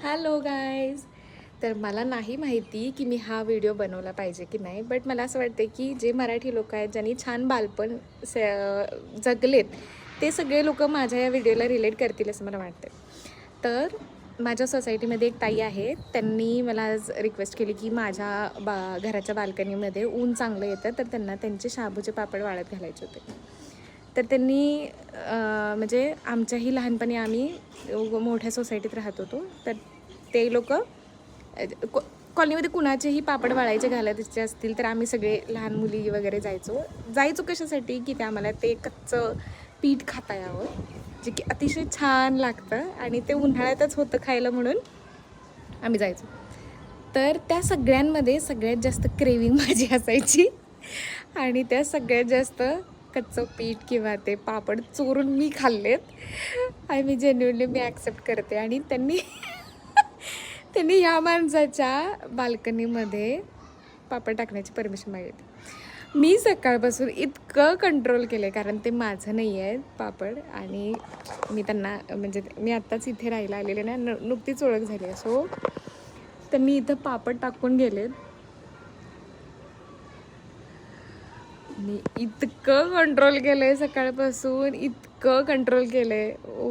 Hello guys. तर मला नाही माहिती की मी हा व्हिडिओ बनवला पाहिजे की नाही, बट मला असं वाटते की जे मराठी लोक आहेत ज्यांनी छान बालपण जगलेत ते सगळे लोक माझ्या या व्हिडिओला रिलेट करतील असं मला वाटते. तर माझ्या सोसायटीमध्ये एक ताई आहे, त्यांनी मला आज रिक्वेस्ट केली की माझ्या घराच्या बाल्कनीमध्ये ऊन चांगलं येतं, तर त्यांना त्यांचे शाबूचे पापड वाळत घालायचे होते. तर त्यांनी म्हणजे आमच्याही लहानपणी आम्ही मोठ्या सोसायटीत राहत होतो, तर ते लोक कॉलनीमध्ये कुणाचेही पापड वाळायचे घालायचे असतील तर आम्ही सगळे लहान मुली वगैरे जायचो कशासाठी की ते आम्हाला ते कच्चं पीठ खाता यावं, जे की अतिशय छान लागतं आणि ते उन्हाळ्यातच होतं खायला, म्हणून आम्ही जायचो. तर त्या सगळ्यांमध्ये सगळ्यात जास्त क्रेविंग माझी असायची आणि त्या सगळ्यात जास्त कच्चं पीठ किंवा ते पापड चोरून मी खाल्लेत आणि मी ॲक्सेप्ट करते. आणि त्यांनी त्यांनी ह्या माणसाच्या बाल्कनीमध्ये पापड टाकण्याची परमिशन मागितली. मी सकाळपासून इतकं कंट्रोल केलं आहे, कारण ते माझं नाही आहे पापड आणि मी त्यांना म्हणजे मी आत्ताच इथे राहायला आलेले ना, नुकतीच ओळख झाली आहे. सो तर मी इथं पापड टाकून गेले. मी इतकं कंट्रोल केलं आहे सकाळपासून, इतकं कंट्रोल केलं आहे. ओ,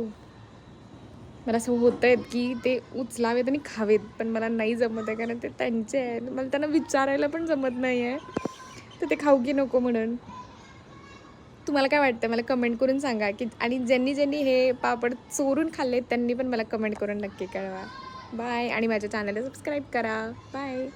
मला असं होतं आहे की ते उचलावेत आणि खावेत, पण मला नाही जमत आहे, कारण ते त्यांचे आहेत. मला त्यांना विचारायला पण जमत नाही आहे तर ते खाऊ की नको म्हणून. तुम्हाला काय वाटतं मला कमेंट करून सांगा की, आणि ज्यांनी ज्यांनी हे पापड चोरून खाल्ले त्यांनी पण मला कमेंट करून नक्की कळवा. बाय. आणि माझ्या चॅनलला सबस्क्राईब करा. बाय.